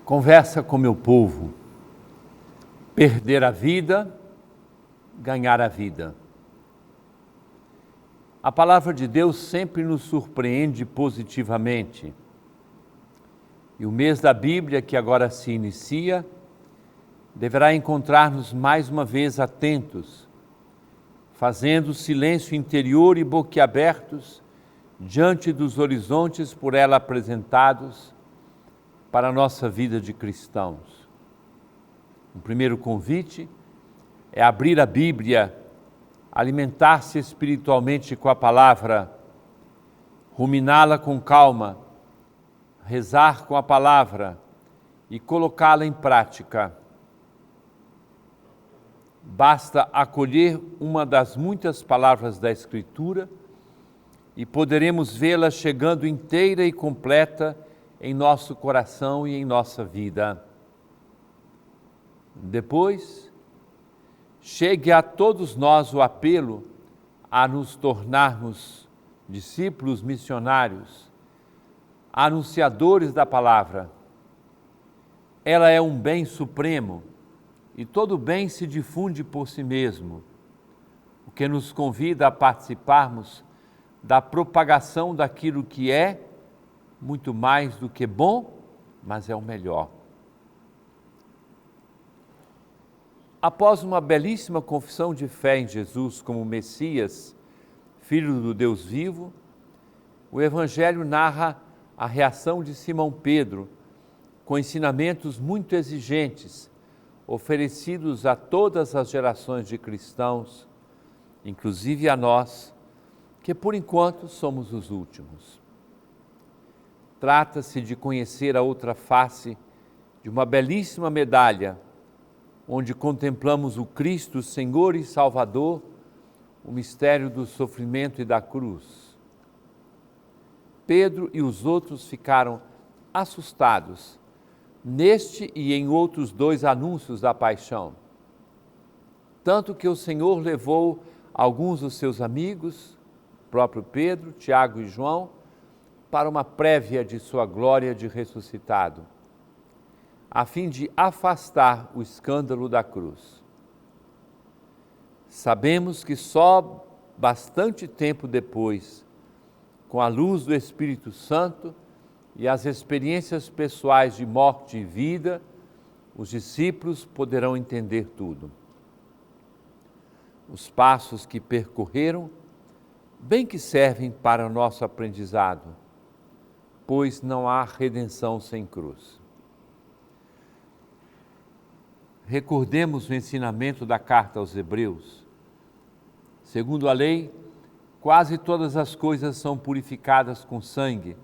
Conversa com meu povo. Perder a vida, ganhar a vida. A palavra de Deus sempre nos surpreende positivamente. E o mês da Bíblia, que agora se inicia, deverá encontrar-nos mais uma vez atentos, fazendo silêncio interior e boquiabertos diante dos horizontes por ela apresentados para a nossa vida de cristãos. O primeiro convite é abrir a Bíblia, alimentar-se espiritualmente com a palavra, ruminá-la com calma, rezar com a palavra e colocá-la em prática. Basta acolher uma das muitas palavras da Escritura e poderemos vê-la chegando inteira e completa em nosso coração e em nossa vida. Depois, chegue a todos nós o apelo a nos tornarmos discípulos missionários, anunciadores da palavra. Ela é um bem supremo e todo bem se difunde por si mesmo, o que nos convida a participarmos da propagação daquilo que é muito mais do que bom, mas é o melhor. Após uma belíssima confissão de fé em Jesus como Messias, Filho do Deus vivo, o Evangelho narra a reação de Simão Pedro com ensinamentos muito exigentes, oferecidos a todas as gerações de cristãos, inclusive a nós, que por enquanto somos os últimos. Trata-se de conhecer a outra face de uma belíssima medalha, onde contemplamos o Cristo, Senhor e Salvador, o mistério do sofrimento e da cruz. Pedro e os outros ficaram assustados neste e em outros dois anúncios da paixão. Tanto que o Senhor levou alguns dos seus amigos, próprio Pedro, Tiago e João, para uma prévia de sua glória de ressuscitado, a fim de afastar o escândalo da cruz. Sabemos que só bastante tempo depois, com a luz do Espírito Santo e as experiências pessoais de morte e vida, os discípulos poderão entender tudo. Os passos que percorreram, bem que servem para o nosso aprendizado, pois não há redenção sem cruz. Recordemos o ensinamento da carta aos Hebreus. Segundo a lei, quase todas as coisas são purificadas com sangue,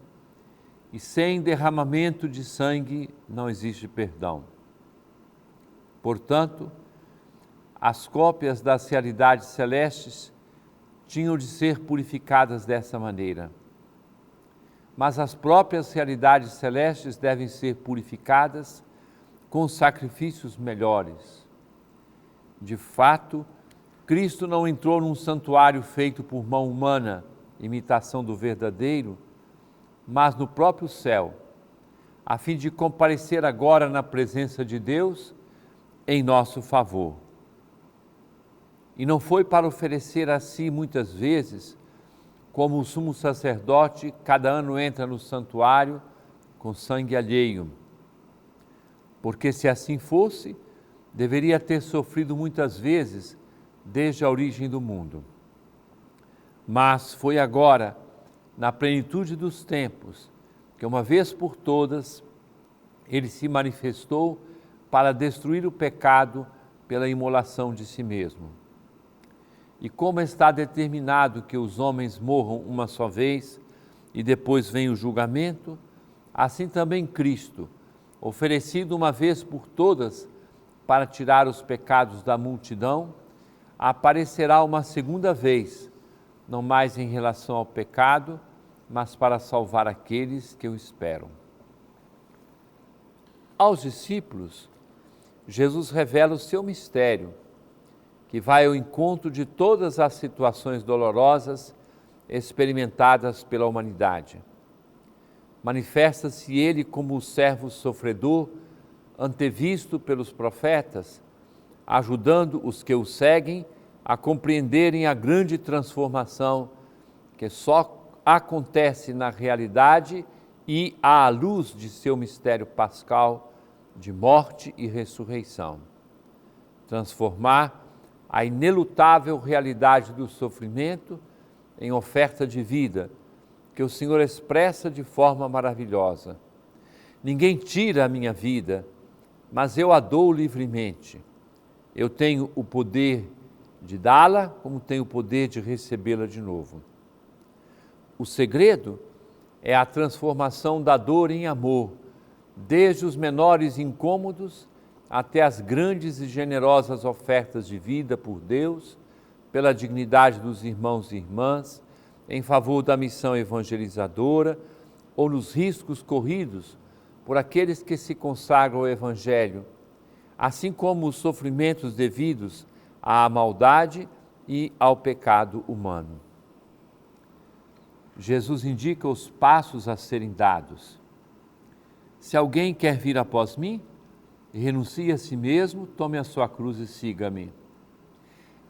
e sem derramamento de sangue não existe perdão. Portanto, as cópias das realidades celestes tinham de ser purificadas dessa maneira. Mas as próprias realidades celestes devem ser purificadas com sacrifícios melhores. De fato, Cristo não entrou num santuário feito por mão humana, imitação do verdadeiro, mas no próprio céu, a fim de comparecer agora na presença de Deus em nosso favor. E não foi para oferecer a si muitas vezes, como o sumo sacerdote cada ano entra no santuário com sangue alheio. Porque se assim fosse, deveria ter sofrido muitas vezes desde a origem do mundo. Mas foi agora, na plenitude dos tempos, que uma vez por todas, ele se manifestou para destruir o pecado pela imolação de si mesmo. E como está determinado que os homens morram uma só vez e depois vem o julgamento, assim também Cristo, oferecido uma vez por todas para tirar os pecados da multidão, aparecerá uma segunda vez, não mais em relação ao pecado, mas para salvar aqueles que o esperam. Aos discípulos, Jesus revela o seu mistério, que vai ao encontro de todas as situações dolorosas experimentadas pela humanidade. Manifesta-se ele como o servo sofredor antevisto pelos profetas, ajudando os que o seguem a compreenderem a grande transformação que só acontece na realidade e à luz de seu mistério pascal de morte e ressurreição. Transformar a inelutável realidade do sofrimento em oferta de vida, que o Senhor expressa de forma maravilhosa. Ninguém tira a minha vida, mas eu a dou livremente. Eu tenho o poder de dá-la, como tenho o poder de recebê-la de novo. O segredo é a transformação da dor em amor, desde os menores incômodos até as grandes e generosas ofertas de vida por Deus, pela dignidade dos irmãos e irmãs, em favor da missão evangelizadora ou nos riscos corridos por aqueles que se consagram ao Evangelho, assim como os sofrimentos devidos à maldade e ao pecado humano. Jesus indica os passos a serem dados. Se alguém quer vir após mim, renuncie a si mesmo, tome a sua cruz e siga-me.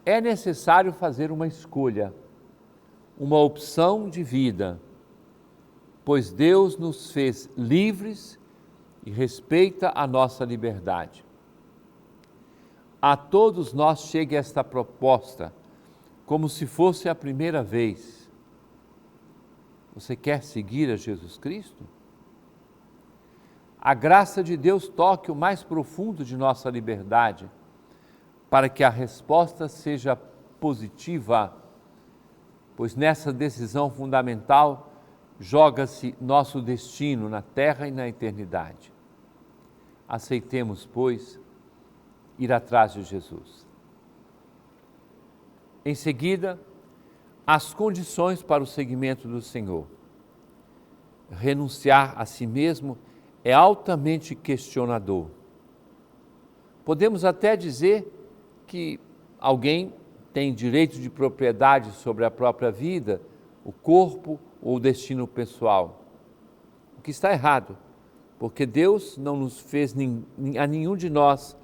É necessário fazer uma escolha, uma opção de vida, pois Deus nos fez livres e respeita a nossa liberdade. A todos nós chega esta proposta, como se fosse a primeira vez. Você quer seguir a Jesus Cristo? A graça de Deus toque o mais profundo de nossa liberdade, para que a resposta seja positiva, pois nessa decisão fundamental joga-se nosso destino na terra e na eternidade. Aceitemos, pois, ir atrás de Jesus. Em seguida, as condições para o seguimento do Senhor. Renunciar a si mesmo é altamente questionador. Podemos até dizer que alguém tem direito de propriedade sobre a própria vida, o corpo ou o destino pessoal. O que está errado, porque Deus não nos fez a nenhum de nós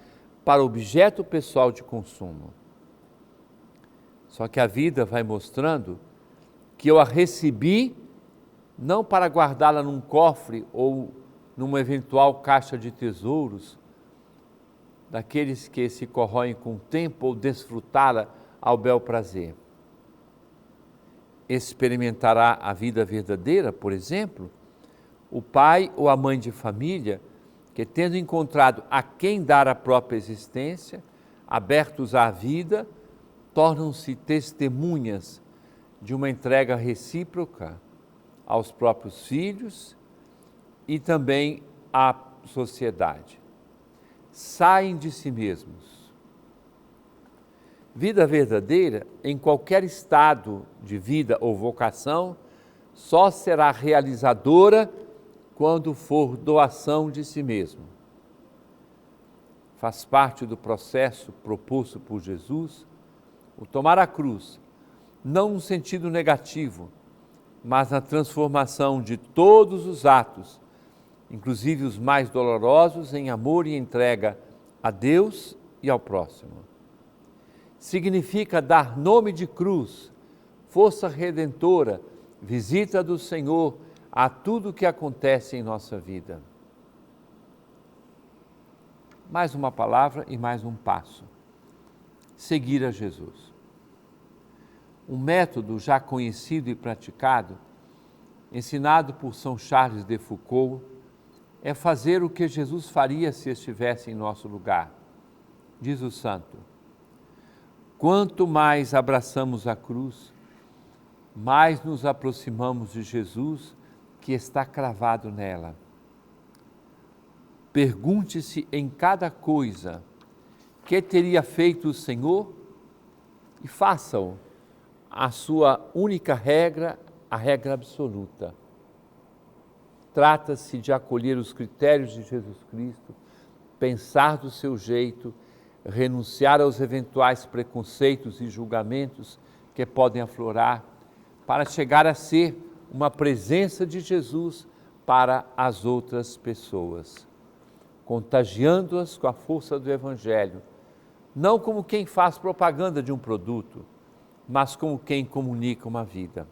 para objeto pessoal de consumo. Só que a vida vai mostrando que eu a recebi não para guardá-la num cofre ou numa eventual caixa de tesouros, daqueles que se corroem com o tempo ou desfrutá-la ao bel prazer. Experimentará a vida verdadeira, por exemplo, o pai ou a mãe de família que, tendo encontrado a quem dar a própria existência, abertos à vida, tornam-se testemunhas de uma entrega recíproca aos próprios filhos e também à sociedade. Saem de si mesmos. Vida verdadeira, em qualquer estado de vida ou vocação, só será realizadora quando for doação de si mesmo. Faz parte do processo proposto por Jesus o tomar a cruz, não no sentido negativo, mas na transformação de todos os atos, inclusive os mais dolorosos, em amor e entrega a Deus e ao próximo. Significa dar nome de cruz, força redentora, visita do Senhor a tudo o que acontece em nossa vida. Mais uma palavra e mais um passo. Seguir a Jesus. Um método já conhecido e praticado, ensinado por São Charles de Foucault, é fazer o que Jesus faria se estivesse em nosso lugar. Diz o santo: quanto mais abraçamos a cruz, mais nos aproximamos de Jesus que está cravado nela. Pergunte-se em cada coisa que teria feito o Senhor e faça-o a sua única regra, a regra absoluta. Trata-se de acolher os critérios de Jesus Cristo, pensar do seu jeito, renunciar aos eventuais preconceitos e julgamentos que podem aflorar, para chegar a ser uma presença de Jesus para as outras pessoas. contagiando-as com a força do Evangelho, não como quem faz propaganda de um produto, mas como quem comunica uma vida.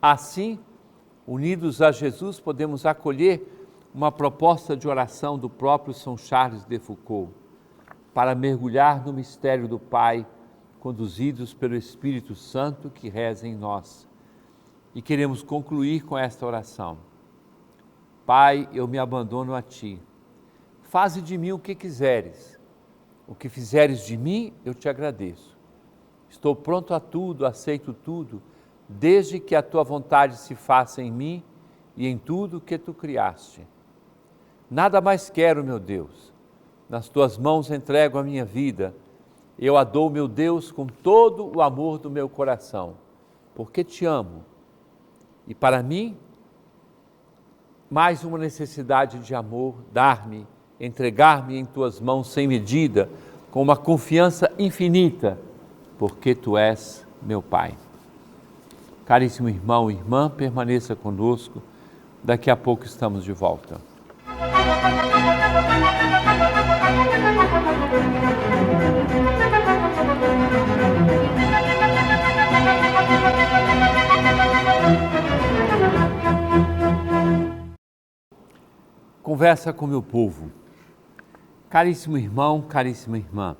Assim, unidos a Jesus, podemos acolher uma proposta de oração do próprio São Charles de Foucault, para mergulhar no mistério do Pai, conduzidos pelo Espírito Santo que reza em nós. E queremos concluir com esta oração. Pai, eu me abandono a Ti. Faze de mim o que quiseres. O que fizeres de mim, eu te agradeço. Estou pronto a tudo, aceito tudo, desde que a Tua vontade se faça em mim e em tudo que Tu criaste. Nada mais quero, meu Deus. Nas Tuas mãos entrego a minha vida. Eu a dou, meu Deus, com todo o amor do meu coração, porque Te amo. E para mim, mais uma necessidade de amor, dar-me, entregar-me em Tuas mãos sem medida, com uma confiança infinita, porque Tu és meu Pai. Caríssimo irmão e irmã, permaneça conosco, daqui a pouco estamos de volta. Conversa com meu povo. Caríssimo irmão, caríssima irmã,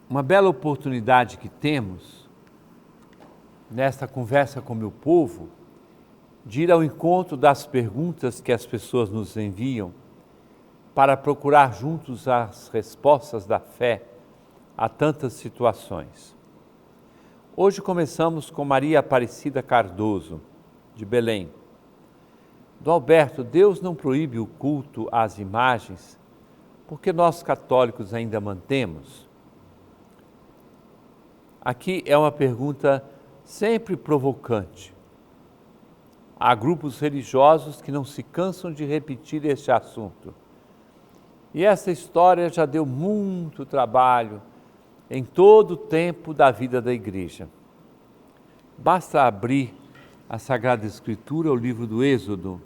uma bela oportunidade que temos nesta conversa com meu povo de ir ao encontro das perguntas que as pessoas nos enviam para procurar juntos as respostas da fé a tantas situações. Hoje começamos com Maria Aparecida Cardoso, de Belém. Do Alberto, Deus não proíbe o culto às imagens, porque nós católicos ainda mantemos? Aqui é uma pergunta sempre provocante. Há grupos religiosos que não se cansam de repetir este assunto. E essa história já deu muito trabalho em todo o tempo da vida da Igreja. Basta abrir a Sagrada Escritura, o livro do Êxodo.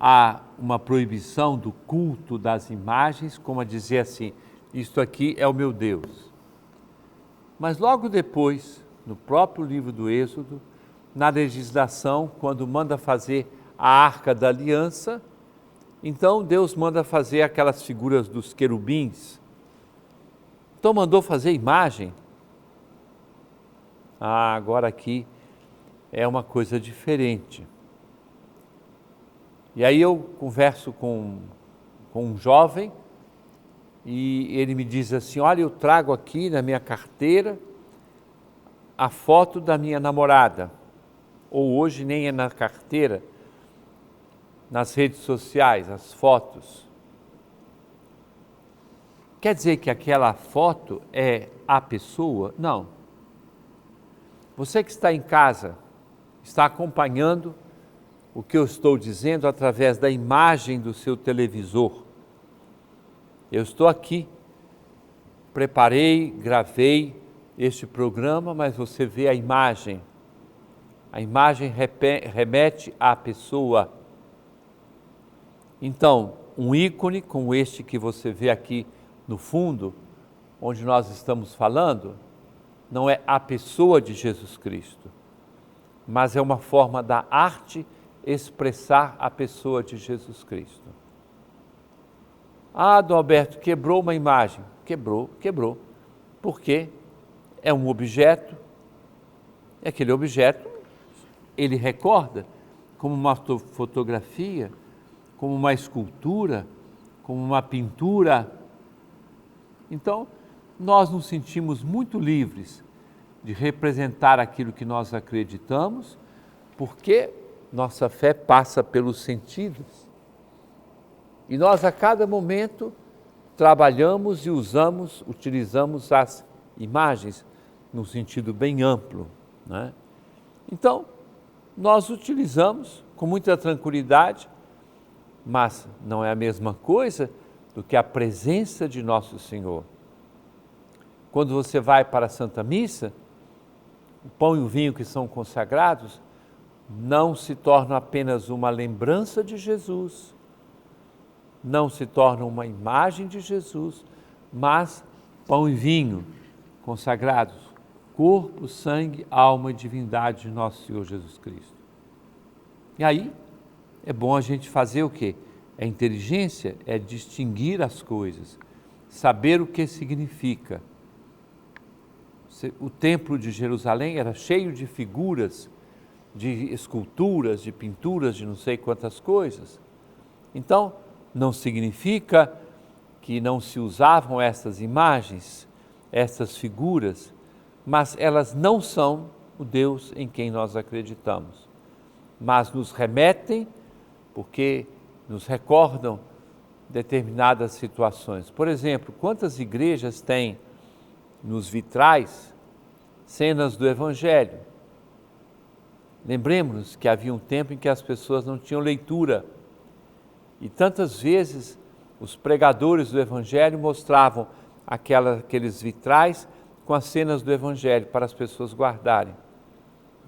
Há uma proibição do culto das imagens, como a dizer assim, isto aqui é o meu Deus. Mas logo depois, no próprio livro do Êxodo, na legislação, quando manda fazer a Arca da Aliança, então Deus manda fazer aquelas figuras dos querubins. Então mandou fazer imagem. Agora aqui é uma coisa diferente. E aí eu converso com um jovem e ele me diz assim, olha, eu trago aqui na minha carteira a foto da minha namorada. Ou hoje nem é na carteira, nas redes sociais, as fotos. Quer dizer que aquela foto é a pessoa? Não. Você que está em casa, está acompanhando o que eu estou dizendo através da imagem do seu televisor. Eu estou aqui, preparei, gravei este programa, mas você vê a imagem. A imagem remete à pessoa. Então, um ícone como este que você vê aqui no fundo, onde nós estamos falando, não é a pessoa de Jesus Cristo, mas é uma forma da arte expressar a pessoa de Jesus Cristo. Ah, Dom Alberto, quebrou uma imagem. Quebrou. Porque é um objeto, e aquele objeto, ele recorda como uma fotografia, como uma escultura, como uma pintura. Então, nós nos sentimos muito livres de representar aquilo que nós acreditamos, porque nossa fé passa pelos sentidos. E nós, a cada momento, trabalhamos e utilizamos as imagens num sentido bem amplo, né? Então, nós utilizamos com muita tranquilidade, mas não é a mesma coisa do que a presença de Nosso Senhor. Quando você vai para a Santa Missa, o pão e o vinho que são consagrados, não se tornam apenas uma lembrança de Jesus, não se tornam uma imagem de Jesus, mas pão e vinho consagrados, corpo, sangue, alma e divindade de nosso Senhor Jesus Cristo. E aí é bom a gente fazer o quê? A inteligência é distinguir as coisas, saber o que significa. O templo de Jerusalém era cheio de figuras, de esculturas, de pinturas, de não sei quantas coisas. Então, não significa que não se usavam essas imagens, essas figuras, mas elas não são o Deus em quem nós acreditamos, mas nos remetem, porque nos recordam determinadas situações. Por exemplo, quantas igrejas têm nos vitrais cenas do Evangelho? Lembremos-nos que havia um tempo em que as pessoas não tinham leitura e tantas vezes os pregadores do Evangelho mostravam aqueles vitrais com as cenas do Evangelho para as pessoas guardarem.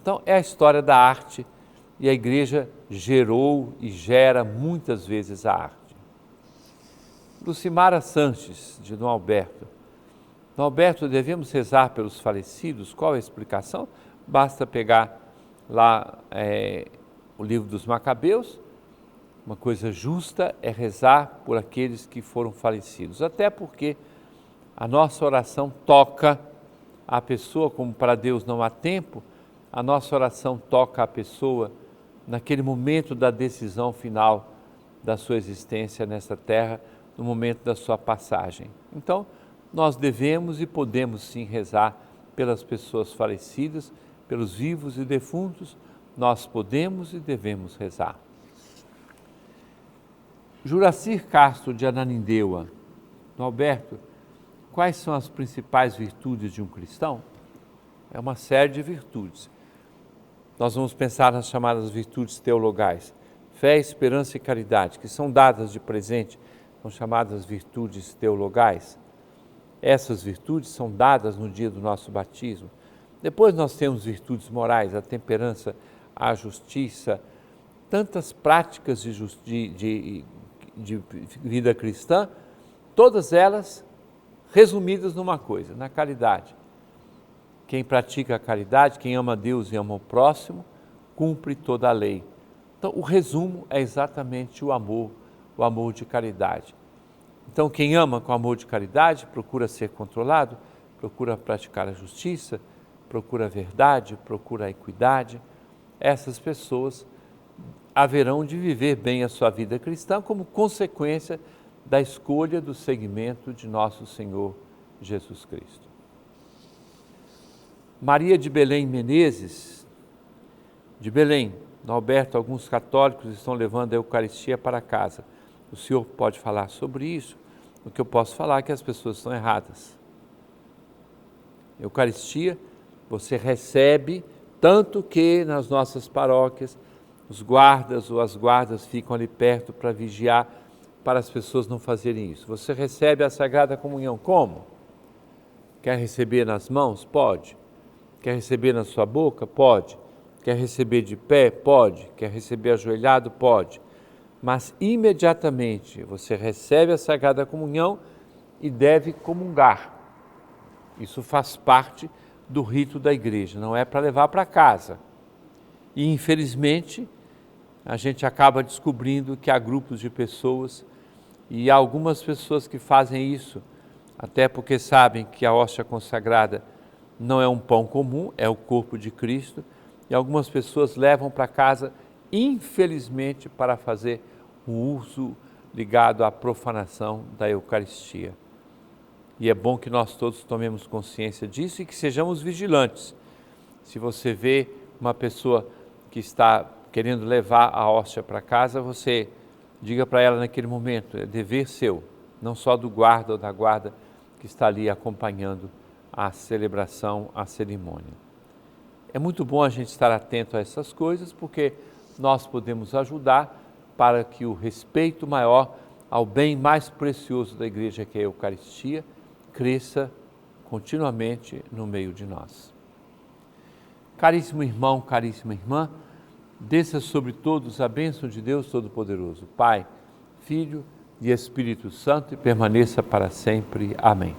Então é a história da arte e a igreja gerou e gera muitas vezes a arte. Lucimara Sanches, de Dom Alberto. Dom Alberto, devemos rezar pelos falecidos? Qual a explicação? Basta pegar lá o livro dos Macabeus. Uma coisa justa é rezar por aqueles que foram falecidos, até porque a nossa oração toca a pessoa, como para Deus não há tempo, a nossa oração toca a pessoa naquele momento da decisão final da sua existência nessa terra, no momento da sua passagem. Então, nós devemos e podemos sim rezar pelas pessoas falecidas, pelos vivos e defuntos, nós podemos e devemos rezar. Juracir Castro, de Ananindeua. Dom Alberto, quais são as principais virtudes de um cristão? É uma série de virtudes. Nós vamos pensar nas chamadas virtudes teologais. Fé, esperança e caridade, que são dadas de presente, são chamadas virtudes teologais. Essas virtudes são dadas no dia do nosso batismo. Depois nós temos virtudes morais, a temperança, a justiça, tantas práticas de vida cristã, todas elas resumidas numa coisa, na caridade. Quem pratica a caridade, quem ama Deus e ama o próximo, cumpre toda a lei. Então, o resumo é exatamente o amor de caridade. Então, quem ama com amor de caridade procura ser controlado, procura praticar a justiça, procura a verdade, procura a equidade. Essas pessoas haverão de viver bem a sua vida cristã como consequência da escolha do seguimento de nosso Senhor Jesus Cristo. Maria de Belém Menezes, de Belém. Dom Alberto, alguns católicos estão levando a Eucaristia para casa. O senhor pode falar sobre isso? O que eu posso falar é que as pessoas estão erradas. Eucaristia, você recebe, tanto que nas nossas paróquias, os guardas ou as guardas ficam ali perto para vigiar, para as pessoas não fazerem isso. Você recebe a Sagrada Comunhão como? Quer receber nas mãos? Pode. Quer receber na sua boca? Pode. Quer receber de pé? Pode. Quer receber ajoelhado? Pode. Mas imediatamente você recebe a Sagrada Comunhão e deve comungar. Isso faz parte do rito da igreja, não é para levar para casa. E infelizmente a gente acaba descobrindo que há grupos de pessoas e há algumas pessoas que fazem isso, até porque sabem que a hóstia consagrada não é um pão comum, é o corpo de Cristo, e algumas pessoas levam para casa, infelizmente, para fazer um uso ligado à profanação da Eucaristia. E é bom que nós todos tomemos consciência disso e que sejamos vigilantes. Se você vê uma pessoa que está querendo levar a hóstia para casa, você diga para ela naquele momento, é dever seu, não só do guarda ou da guarda que está ali acompanhando a celebração, a cerimônia. É muito bom a gente estar atento a essas coisas, porque nós podemos ajudar para que o respeito maior ao bem mais precioso da igreja, que é a Eucaristia, cresça continuamente no meio de nós. Caríssimo irmão, caríssima irmã, Desça sobre todos a bênção de Deus Todo-Poderoso, Pai, Filho e Espírito Santo, e permaneça para sempre. Amém.